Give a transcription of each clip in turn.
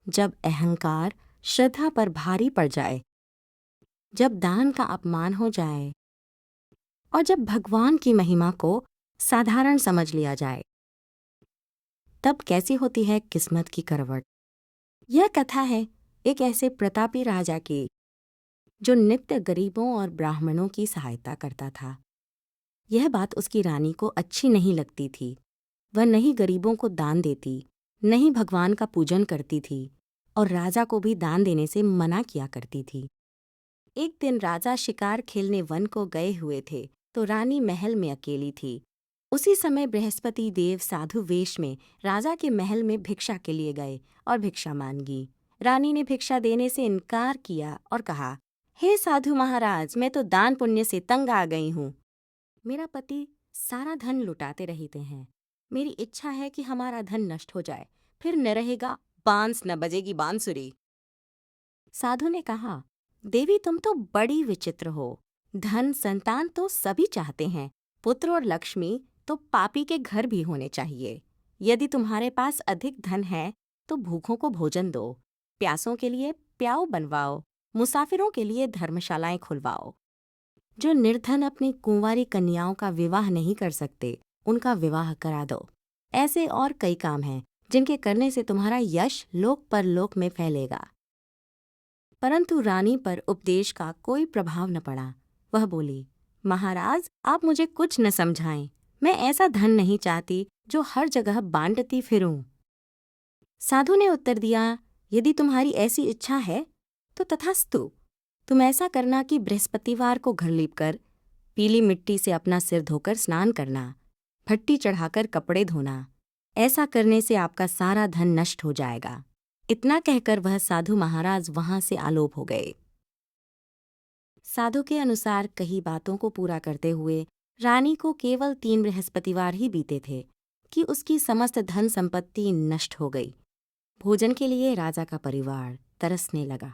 जब अहंकार श्रद्धा पर भारी पड़ जाए, जब दान का अपमान हो जाए और जब भगवान की महिमा को साधारण समझ लिया जाए, तब कैसी होती है किस्मत की करवट। यह कथा है एक ऐसे प्रतापी राजा की जो नित्य गरीबों और ब्राह्मणों की सहायता करता था। यह बात उसकी रानी को अच्छी नहीं लगती थी। वह नहीं गरीबों को दान देती, नहीं भगवान का पूजन करती थी और राजा को भी दान देने से मना किया करती थी। एक दिन राजा शिकार खेलने वन को गए हुए थे तो रानी महल में अकेली थी। उसी समय बृहस्पति देव साधु वेश में राजा के महल में भिक्षा के लिए गए और भिक्षा मांगी। रानी ने भिक्षा देने से इनकार किया और कहा, हे साधु महाराज, मैं तो दान पुण्य से तंग आ गई हूँ। मेरा पति सारा धन लुटाते रहते हैं। मेरी इच्छा है कि हमारा धन नष्ट हो जाए, फिर न रहेगा बांस न बजेगी बांसुरी। साधु ने कहा, देवी तुम तो बड़ी विचित्र हो। धन संतान तो सभी चाहते हैं, पुत्र और लक्ष्मी तो पापी के घर भी होने चाहिए। यदि तुम्हारे पास अधिक धन है तो भूखों को भोजन दो, प्यासों के लिए प्याऊ बनवाओ, मुसाफिरों के लिए धर्मशालाएं खुलवाओ। जो निर्धन अपनी कुंवारी कन्याओं का विवाह नहीं कर सकते, उनका विवाह करा दो। ऐसे और कई काम हैं जिनके करने से तुम्हारा यश लोक परलोक में फैलेगा। परंतु रानी पर उपदेश का कोई प्रभाव न पड़ा। वह बोली, महाराज आप मुझे कुछ न समझाएं। मैं ऐसा धन नहीं चाहती जो हर जगह बांटती फिरूं। साधु ने उत्तर दिया, यदि तुम्हारी ऐसी इच्छा है तो तथास्तु। तुम ऐसा करना कि बृहस्पतिवार को घर लीपकर पीली मिट्टी से अपना सिर धोकर स्नान करना, भट्टी चढ़ाकर कपड़े धोना। ऐसा करने से आपका सारा धन नष्ट हो जाएगा। इतना कहकर वह साधु महाराज वहां से आलोप हो गए। साधु के अनुसार कही बातों को पूरा करते हुए रानी को केवल 3 बृहस्पतिवार ही बीते थे कि उसकी समस्त धन संपत्ति नष्ट हो गई। भोजन के लिए राजा का परिवार तरसने लगा।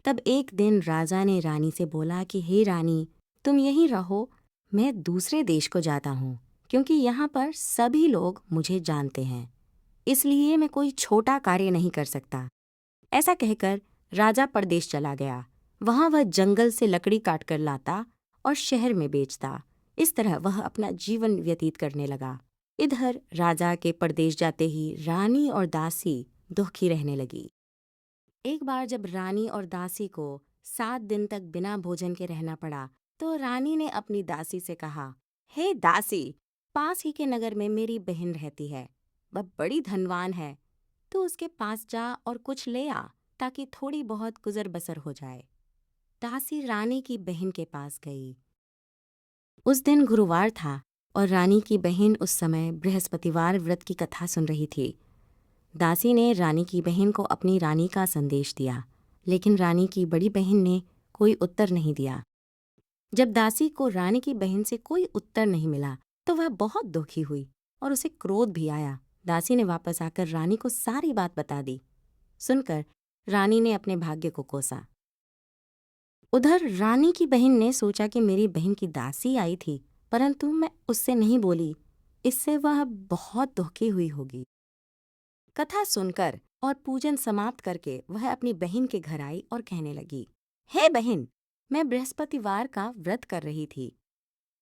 तब एक दिन राजा ने रानी से बोला कि हे रानी, तुम यहीं रहो, मैं दूसरे देश को जाता हूँ, क्योंकि यहाँ पर सभी लोग मुझे जानते हैं, इसलिए मैं कोई छोटा कार्य नहीं कर सकता। ऐसा कहकर राजा परदेश चला गया। वहाँ वह जंगल से लकड़ी काट कर लाता और शहर में बेचता। इस तरह वह अपना जीवन व्यतीत करने लगा। इधर राजा के परदेश जाते ही रानी और दासी दुखी रहने लगी। एक बार जब रानी और दासी को 7 दिन तक बिना भोजन के रहना पड़ा, तो रानी ने अपनी दासी से कहा, हे दासी, पास ही के नगर में मेरी बहन रहती है। वह बड़ी धनवान है। तू उसके पास जा और कुछ ले आ, ताकि थोड़ी बहुत गुजर बसर हो जाए। दासी रानी की बहन के पास गई। उस दिन गुरुवार था और रानी की बहन उस समय बृहस्पतिवार व्रत की कथा सुन रही थी। दासी ने रानी की बहन को अपनी रानी का संदेश दिया, लेकिन रानी की बड़ी बहन ने कोई उत्तर नहीं दिया। जब दासी को रानी की बहन से कोई उत्तर नहीं मिला तो वह बहुत दुखी हुई और उसे क्रोध भी आया। दासी ने वापस आकर रानी को सारी बात बता दी। सुनकर रानी ने अपने भाग्य को कोसा। उधर रानी की बहन ने सोचा कि मेरी बहन की दासी आई थी, परंतु मैं उससे नहीं बोली, इससे वह बहुत दुखी हुई होगी। कथा सुनकर और पूजन समाप्त करके वह अपनी बहन के घर आई और कहने लगी, हे बहन, मैं बृहस्पतिवार का व्रत कर रही थी।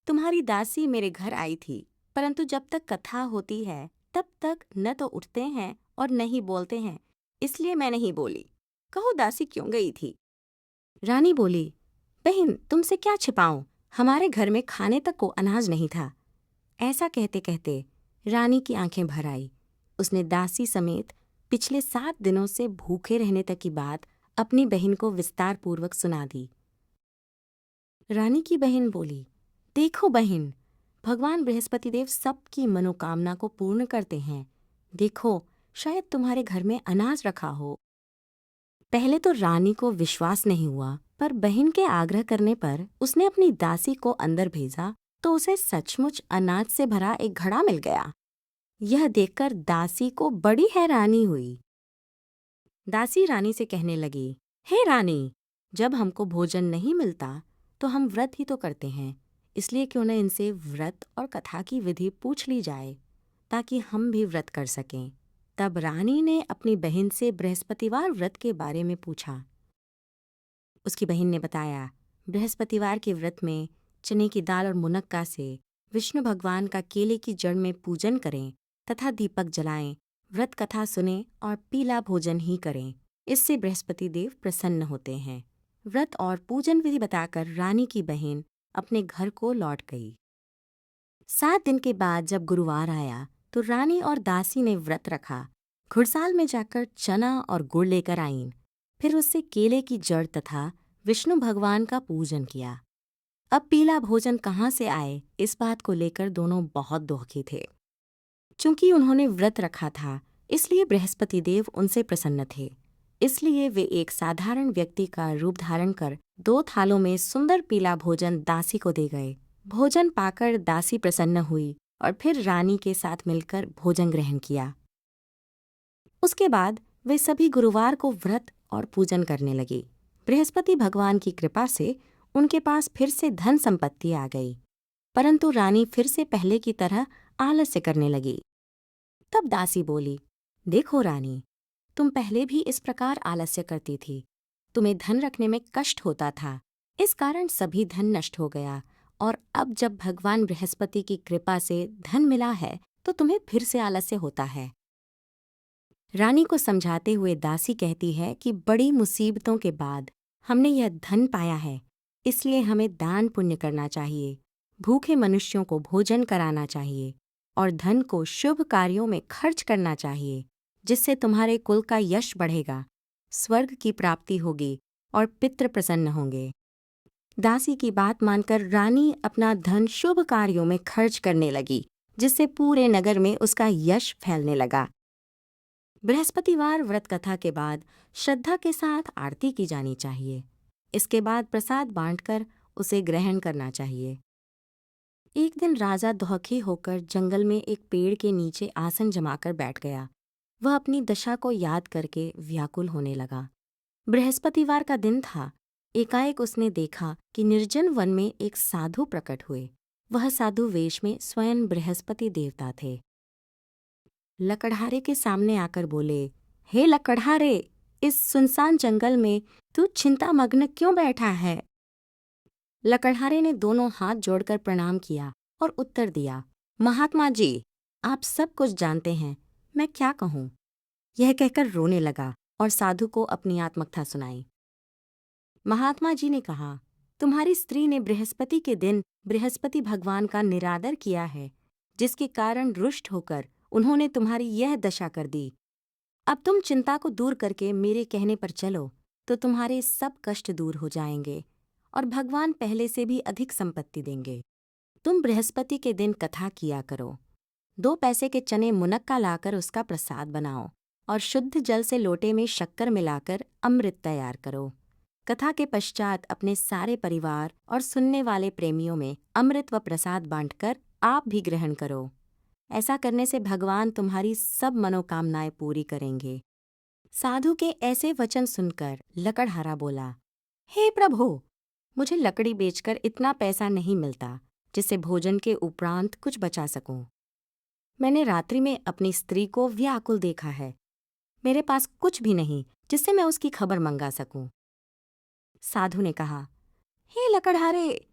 तुम्हारी दासी मेरे घर आई थी, परंतु जब तक कथा होती है तब तक न तो उठते हैं और न ही बोलते हैं, इसलिए मैं नहीं बोली। कहो दासी क्यों गई थी? रानी बोली, बहन तुमसे क्या छिपाऊं, हमारे घर में खाने तक को अनाज नहीं था। ऐसा कहते कहते रानी की आंखें भर आई। उसने दासी समेत पिछले 7 दिनों से भूखे रहने तक की बात अपनी बहन को विस्तार पूर्वक सुना दी। रानी की बहन बोली, देखो बहन, भगवान बृहस्पति देव सबकी मनोकामना को पूर्ण करते हैं। देखो, शायद तुम्हारे घर में अनाज रखा हो। पहले तो रानी को विश्वास नहीं हुआ, पर बहन के आग्रह करने पर उसने अपनी दासी को अंदर भेजा तो उसे सचमुच अनाज से भरा एक घड़ा मिल गया। यह देखकर दासी को बड़ी हैरानी हुई। दासी रानी से कहने लगी, हे रानी, जब हमको भोजन नहीं मिलता तो हम व्रत ही तो करते हैं, इसलिए क्यों न इनसे व्रत और कथा की विधि पूछ ली जाए, ताकि हम भी व्रत कर सकें। तब रानी ने अपनी बहन से बृहस्पतिवार व्रत के बारे में पूछा। उसकी बहन ने बताया, बृहस्पतिवार के व्रत में चने की दाल और मुनक्का से विष्णु भगवान का केले की जड़ में पूजन करें तथा दीपक जलाएं, व्रत कथा सुनें और पीला भोजन ही करें। इससे बृहस्पति देव प्रसन्न होते हैं। व्रत और पूजन विधि बताकर रानी की बहन अपने घर को लौट गई। 7 दिन के बाद जब गुरुवार आया तो रानी और दासी ने व्रत रखा। घुड़साल में जाकर चना और गुड़ लेकर आईं। फिर उससे केले की जड़ तथा विष्णु भगवान का पूजन किया। अब पीला भोजन कहाँ से आए, इस बात को लेकर दोनों बहुत दुखी थे। चूंकि उन्होंने व्रत रखा था, इसलिए बृहस्पति देव उनसे प्रसन्न थे। इसलिए वे एक साधारण व्यक्ति का रूप धारण कर 2 थालों में सुंदर पीला भोजन दासी को दे गए। भोजन पाकर दासी प्रसन्न हुई और फिर रानी के साथ मिलकर भोजन ग्रहण किया। उसके बाद वे सभी गुरुवार को व्रत और पूजन करने लगे। बृहस्पति भगवान की कृपा से उनके पास फिर से धन संपत्ति आ गई, परंतु रानी फिर से पहले की तरह आलस्य करने लगी। तब दासी बोली, देखो रानी, तुम पहले भी इस प्रकार आलस्य करती थी। तुम्हें धन रखने में कष्ट होता था, इस कारण सभी धन नष्ट हो गया, और अब जब भगवान बृहस्पति की कृपा से धन मिला है तो तुम्हें फिर से आलस्य होता है। रानी को समझाते हुए दासी कहती है कि बड़ी मुसीबतों के बाद हमने यह धन पाया है, इसलिए हमें दान पुण्य करना चाहिए, भूखे मनुष्यों को भोजन कराना चाहिए और धन को शुभ कार्यों में खर्च करना चाहिए, जिससे तुम्हारे कुल का यश बढ़ेगा, स्वर्ग की प्राप्ति होगी और पितृ प्रसन्न होंगे। दासी की बात मानकर रानी अपना धन शुभ कार्यों में खर्च करने लगी, जिससे पूरे नगर में उसका यश फैलने लगा। बृहस्पतिवार व्रत कथा के बाद श्रद्धा के साथ आरती की जानी चाहिए। इसके बाद प्रसाद बांटकर उसे ग्रहण करना चाहिए। एक दिन राजा दुखी होकर जंगल में एक पेड़ के नीचे आसन जमाकर बैठ गया। वह अपनी दशा को याद करके व्याकुल होने लगा। बृहस्पतिवार का दिन था। एकाएक उसने देखा कि निर्जन वन में एक साधु प्रकट हुए। वह साधु वेश में स्वयं बृहस्पति देवता थे। लकड़हारे के सामने आकर बोले, हे लकड़हारे, इस सुनसान जंगल में तू चिंतामग्न क्यों बैठा है? लकड़हारे ने दोनों हाथ जोड़कर प्रणाम किया और उत्तर दिया, महात्मा जी, आप सब कुछ जानते हैं, मैं क्या कहूँ? यह कहकर रोने लगा और साधु को अपनी आत्मकथा सुनाई। महात्मा जी ने कहा, तुम्हारी स्त्री ने बृहस्पति के दिन बृहस्पति भगवान का निरादर किया है, जिसके कारण रुष्ट होकर उन्होंने तुम्हारी यह दशा कर दी। अब तुम चिंता को दूर करके मेरे कहने पर चलो तो तुम्हारे सब कष्ट दूर हो जाएंगे और भगवान पहले से भी अधिक संपत्ति देंगे। तुम बृहस्पति के दिन कथा किया करो। 2 पैसे के चने मुनक्का लाकर उसका प्रसाद बनाओ और शुद्ध जल से लोटे में शक्कर मिलाकर अमृत तैयार करो। कथा के पश्चात अपने सारे परिवार और सुनने वाले प्रेमियों में अमृत व प्रसाद बांटकर आप भी ग्रहण करो। ऐसा करने से भगवान तुम्हारी सब मनोकामनाएं पूरी करेंगे। साधु के ऐसे वचन सुनकर लकड़हारा बोला, हे प्रभु, मुझे लकड़ी बेचकर इतना पैसा नहीं मिलता जिससे भोजन के उपरांत कुछ बचा सकूं। मैंने रात्रि में अपनी स्त्री को व्याकुल देखा है। मेरे पास कुछ भी नहीं जिससे मैं उसकी खबर मंगा सकूं। साधु ने कहा, हे लकड़हारे,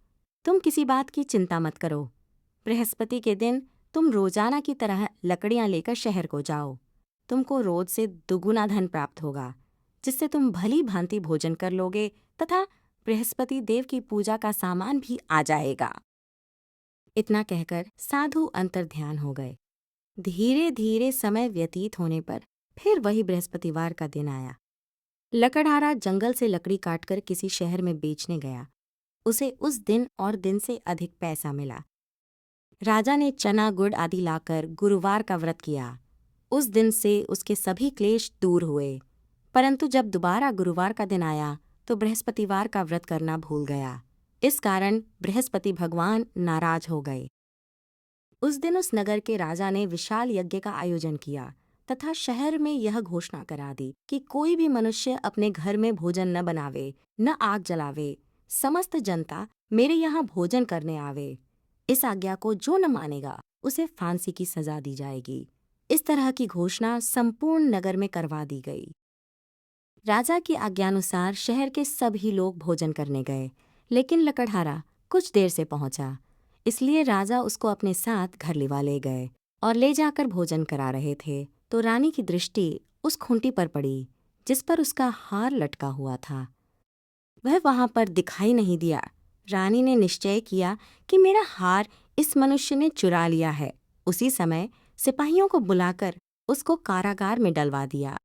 तुम किसी बात की चिंता मत करो। बृहस्पति के दिन तुम रोजाना की तरह लकड़ियां लेकर शहर को जाओ। तुमको रोज से दुगुना धन प्राप्त होगा, जिससे तुम भली भांति भोजन कर लोगे तथा बृहस्पति देव की पूजा का सामान भी आ जाएगा। इतना कहकर साधु अंतर्ध्यान हो गए। धीरे धीरे समय व्यतीत होने पर फिर वही बृहस्पतिवार का दिन आया। लकड़हारा जंगल से लकड़ी काटकर किसी शहर में बेचने गया। उसे उस दिन और दिन से अधिक पैसा मिला। राजा ने चना गुड़ आदि लाकर गुरुवार का व्रत किया। उस दिन से उसके सभी क्लेश दूर हुए, परंतु जब दोबारा गुरुवार का दिन आया तो बृहस्पतिवार का व्रत करना भूल गया। इस कारण बृहस्पति भगवान नाराज हो गए। उस दिन उस नगर के राजा ने विशाल यज्ञ का आयोजन किया तथा शहर में यह घोषणा करा दी कि कोई भी मनुष्य अपने घर में भोजन न बनावे, न आग जलावे। समस्त जनता मेरे यहाँ भोजन करने आवे। इस आज्ञा को जो न मानेगा उसे फांसी की सजा दी जाएगी। इस तरह की घोषणा संपूर्ण नगर में करवा दी गई। राजा की आज्ञानुसार शहर के सभी लोग भोजन करने गए, लेकिन लकड़हारा कुछ देर से पहुंचा। इसलिए राजा उसको अपने साथ घर लिवा ले गए और ले जाकर भोजन करा रहे थे तो रानी की दृष्टि उस खूंटी पर पड़ी जिस पर उसका हार लटका हुआ था। वह वहां पर दिखाई नहीं दिया। रानी ने निश्चय किया कि मेरा हार इस मनुष्य ने चुरा लिया है। उसी समय सिपाहियों को बुलाकर उसको कारागार में डलवा दिया।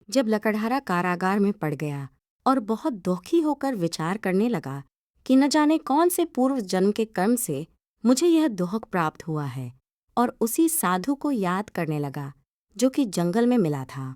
जब लकड़हारा कारागार में पड़ गया और बहुत दुखी होकर विचार करने लगा कि न जाने कौन से पूर्व जन्म के कर्म से मुझे यह दुख प्राप्त हुआ है, और उसी साधु को याद करने लगा जो कि जंगल में मिला था।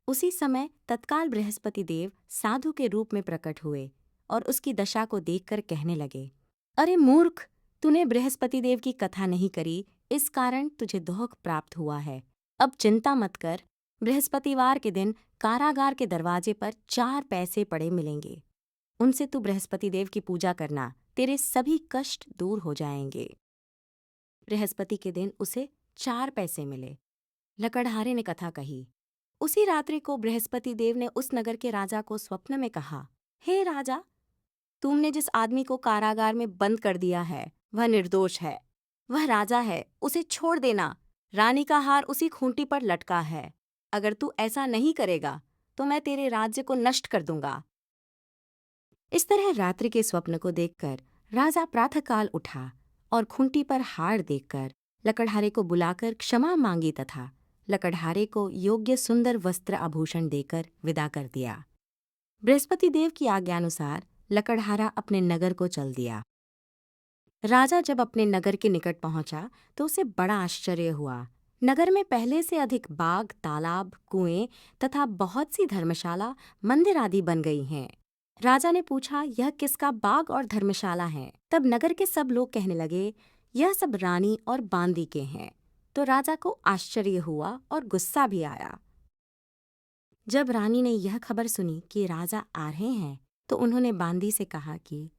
उसी समय तत्काल बृहस्पति देव साधु के रूप में प्रकट हुए और उसकी दशा को देखकर कहने लगे, अरे मूर्ख, तूने बृहस्पति देव की कथा नहीं करी, इस कारण तुझे दुख प्राप्त हुआ है। अब चिंता मत कर, बृहस्पतिवार के दिन कारागार के दरवाजे पर 4 पैसे पड़े मिलेंगे। उनसे तू बृहस्पति देव की पूजा करना, तेरे सभी कष्ट दूर हो जाएंगे। बृहस्पति के दिन उसे 4 पैसे मिले। लकड़हारे ने कथा कही। उसी रात्रि को बृहस्पति देव ने उस नगर के राजा को स्वप्न में कहा, हे राजा, तुमने जिस आदमी को कारागार में बंद कर दिया है वह निर्दोष है। वह राजा है, उसे छोड़ देना। रानी का हार उसी खूंटी पर लटका है। अगर तू ऐसा नहीं करेगा तो मैं तेरे राज्य को नष्ट कर दूंगा। इस तरह रात्रि के स्वप्न को देखकर राजा प्रातःकाल उठा और खूंटी पर हार देखकर लकड़हारे को बुलाकर क्षमा मांगी तथा लकड़हारे को योग्य सुंदर वस्त्र आभूषण देकर विदा कर दिया। बृहस्पति देव की आज्ञानुसार लकड़हारा अपने नगर को चल दिया। राजा जब अपने नगर के निकट पहुंचा तो उसे बड़ा आश्चर्य हुआ। नगर में पहले से अधिक बाग, तालाब, कुएं तथा बहुत सी धर्मशाला, मंदिर आदि बन गई हैं। राजा ने पूछा, यह किसका बाग और धर्मशाला है? तब नगर के सब लोग कहने लगे, यह सब रानी और बांदी के हैं। तो राजा को आश्चर्य हुआ और गुस्सा भी आया। जब रानी ने यह खबर सुनी कि राजा आ रहे हैं तो उन्होंने बांदी से कहा कि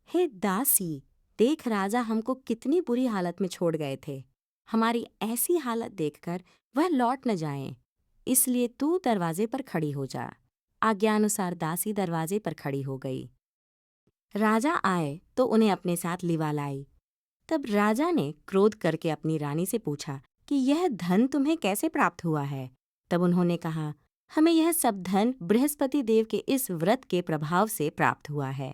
हे दासी, देख राजा हमको कितनी बुरी हालत में छोड़ गए थे। हमारी ऐसी हालत देखकर वह लौट न जाएं, इसलिए तू दरवाजे पर खड़ी हो जा। आज्ञानुसार दासी दरवाजे पर खड़ी हो गई। राजा आए तो उन्हें अपने साथ लिवा लाई। तब राजा ने क्रोध करके अपनी रानी से पूछा कि यह धन तुम्हें कैसे प्राप्त हुआ है? तब उन्होंने कहा, हमें यह सब धन बृहस्पति देव के इस व्रत के प्रभाव से प्राप्त हुआ है।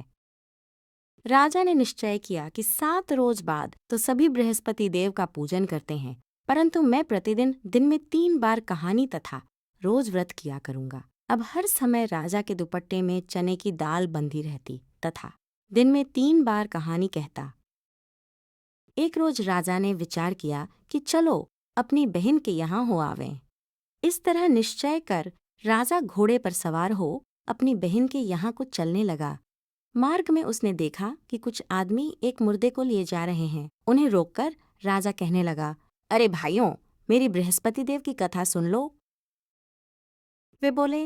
राजा ने निश्चय किया कि 7 रोज बाद तो सभी बृहस्पति देव का पूजन करते हैं, परंतु मैं प्रतिदिन दिन में 3 बार कहानी तथा रोज व्रत किया करूंगा। अब हर समय राजा के दुपट्टे में चने की दाल बंधी रहती तथा दिन में 3 बार कहानी कहता। एक रोज राजा ने विचार किया कि चलो अपनी बहन के यहाँ हो आवें। इस तरह निश्चय कर राजा घोड़े पर सवार हो अपनी बहन के यहाँ को चलने लगा। मार्ग में उसने देखा कि कुछ आदमी एक मुर्दे को लिए जा रहे हैं। उन्हें रोककर राजा कहने लगा, अरे भाइयों, मेरी बृहस्पति देव की कथा सुन लो। वे बोले,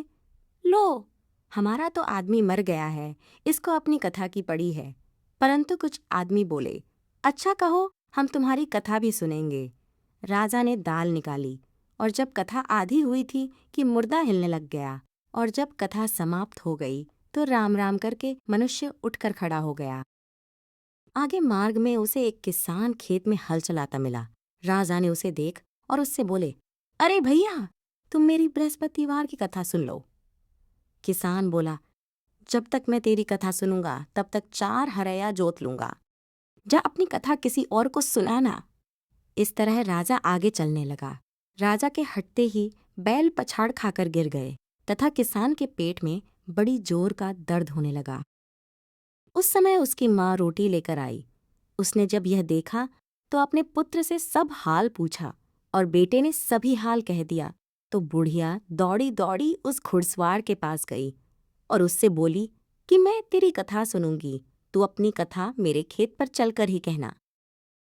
लो, हमारा तो आदमी मर गया है, इसको अपनी कथा की पड़ी है। परंतु कुछ आदमी बोले, अच्छा कहो, हम तुम्हारी कथा भी सुनेंगे। राजा ने दाल निकाली और जब कथा आधी हुई थी कि मुर्दा हिलने लग गया, और जब कथा समाप्त हो गई तो राम राम करके मनुष्य उठकर खड़ा हो गया। आगे मार्ग में उसे एक किसान खेत में हल चलाता मिला। राजा ने उसे देख और उससे बोले, अरे भैया, तुम मेरी बृहस्पतिवार की कथा सुन लो। किसान बोला, जब तक मैं तेरी कथा सुनूंगा तब तक 4 हरया जोत लूंगा। जा अपनी कथा किसी और को सुनाना। इस तरह राजा आगे चलने लगा। राजा के हटते ही बैल पछाड़ खाकर गिर गए तथा किसान के पेट में बड़ी जोर का दर्द होने लगा। उस समय उसकी माँ रोटी लेकर आई। उसने जब यह देखा तो अपने पुत्र से सब हाल पूछा और बेटे ने सभी हाल कह दिया। तो बुढ़िया दौड़ी दौड़ी उस घुड़सवार के पास गई और उससे बोली कि मैं तेरी कथा सुनूंगी, तू अपनी कथा मेरे खेत पर चलकर ही कहना।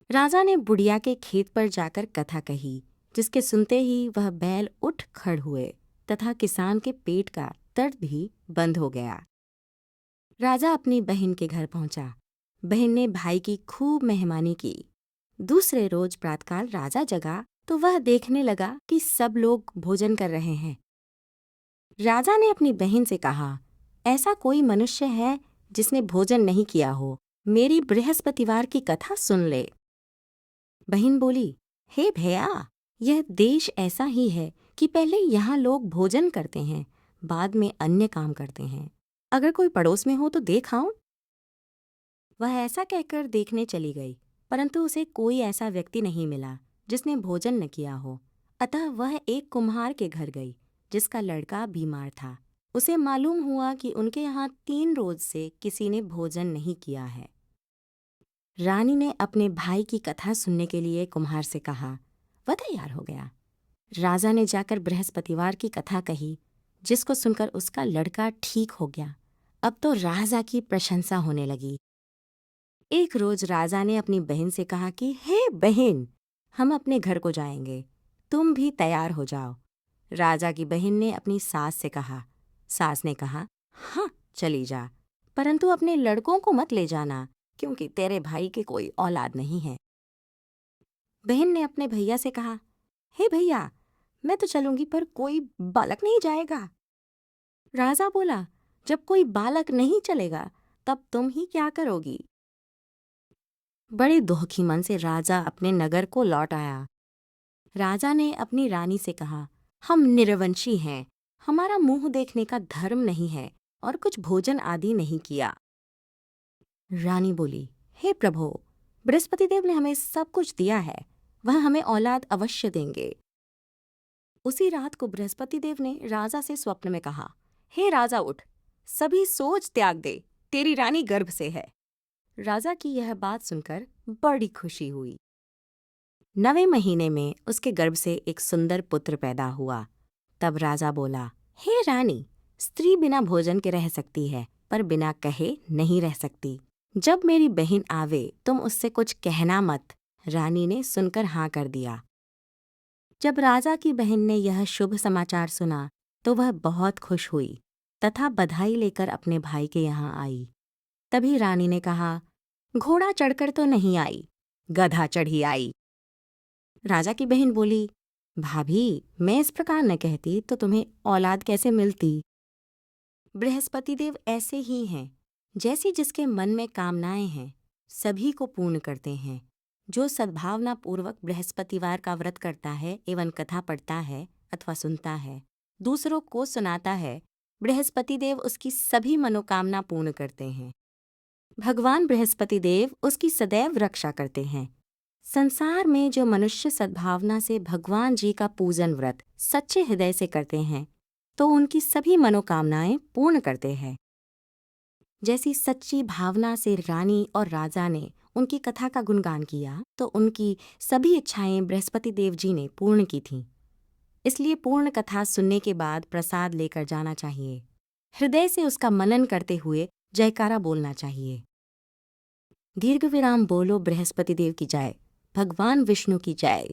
राजा ने बुढ़िया के खेत पर जाकर कथा कही, जिसके सुनते ही वह बैल उठ खड़ हुए तथा किसान के पेट का दर्द भी बंद हो गया। राजा अपनी बहन के घर पहुंचा। बहन ने भाई की खूब मेहमानी की। दूसरे रोज प्रातःकाल राजा जगा तो वह देखने लगा कि सब लोग भोजन कर रहे हैं। राजा ने अपनी बहन से कहा, ऐसा कोई मनुष्य है जिसने भोजन नहीं किया हो, मेरी बृहस्पतिवार की कथा सुन ले। बहन बोली, हे भैया, यह देश ऐसा ही है कि पहले यहाँ लोग भोजन करते हैं, बाद में अन्य काम करते हैं। अगर कोई पड़ोस में हो तो देख आओ। वह ऐसा कहकर देखने चली गई, परंतु उसे कोई ऐसा व्यक्ति नहीं मिला जिसने भोजन न किया हो। अतः वह एक कुम्हार के घर गई जिसका लड़का बीमार था। उसे मालूम हुआ कि उनके यहाँ 3 रोज से किसी ने भोजन नहीं किया है। रानी ने अपने भाई की कथा सुनने के लिए कुम्हार से कहा। वह तैयार हो गया। राजा ने जाकर बृहस्पतिवार की कथा कही, जिसको सुनकर उसका लड़का ठीक हो गया। अब तो राजा की प्रशंसा होने लगी। एक रोज राजा ने अपनी बहन से कहा कि हे बहन, हम अपने घर को जाएंगे, तुम भी तैयार हो जाओ। राजा की बहन ने अपनी सास से कहा। सास ने कहा, हाँ चली जा, परंतु अपने लड़कों को मत ले जाना, क्योंकि तेरे भाई के कोई औलाद नहीं है। बहन ने अपने भैया से कहा, हे भैया, मैं तो चलूंगी पर कोई बालक नहीं जाएगा। राजा बोला, जब कोई बालक नहीं चलेगा तब तुम ही क्या करोगी। बड़े दुखी मन से राजा अपने नगर को लौट आया। राजा ने अपनी रानी से कहा, हम निरवंशी हैं, हमारा मुंह देखने का धर्म नहीं है और कुछ भोजन आदि नहीं किया। रानी बोली, हे प्रभु, बृहस्पति देव ने हमें सब कुछ दिया है, वह हमें औलाद अवश्य देंगे। उसी रात को बृहस्पति देव ने राजा से स्वप्न में कहा, हे राजा उठ, सभी सोच त्याग दे, तेरी रानी गर्भ से है। राजा की यह बात सुनकर बड़ी खुशी हुई। 9वें महीने में उसके गर्भ से एक सुंदर पुत्र पैदा हुआ। तब राजा बोला, हे रानी, स्त्री बिना भोजन के रह सकती है, पर बिना कहे नहीं रह सकती। जब मेरी बहन आवे तुम उससे कुछ कहना मत। रानी ने सुनकर हाँ कर दिया। जब राजा की बहन ने यह शुभ समाचार सुना तो वह बहुत खुश हुई तथा बधाई लेकर अपने भाई के यहाँ आई। तभी रानी ने कहा, घोड़ा चढ़कर तो नहीं आई, गधा चढ़ी आई। राजा की बहन बोली, भाभी, मैं इस प्रकार न कहती तो तुम्हें औलाद कैसे मिलती। बृहस्पति देव ऐसे ही हैं, जैसी जिसके मन में कामनाएं हैं सभी को पूर्ण करते हैं। जो सद्भावना पूर्वक बृहस्पतिवार का व्रत करता है एवं कथा पढ़ता है अथवा सुनता है, दूसरों को सुनाता है, बृहस्पति देव उसकी सभी मनोकामना पूर्ण करते हैं। भगवान बृहस्पति देव उसकी सदैव रक्षा करते हैं। संसार में जो मनुष्य सद्भावना से भगवान जी का पूजन व्रत सच्चे हृदय से करते हैं तो उनकी सभी मनोकामनाएं पूर्ण करते हैं। जैसी सच्ची भावना से रानी और राजा ने उनकी कथा का गुणगान किया तो उनकी सभी इच्छाएं बृहस्पति देव जी ने पूर्ण की थीं। इसलिए पूर्ण कथा सुनने के बाद प्रसाद लेकर जाना चाहिए। हृदय से उसका मनन करते हुए जयकारा बोलना चाहिए। दीर्घ विराम बोलो बृहस्पति देव की जय, भगवान विष्णु की जय।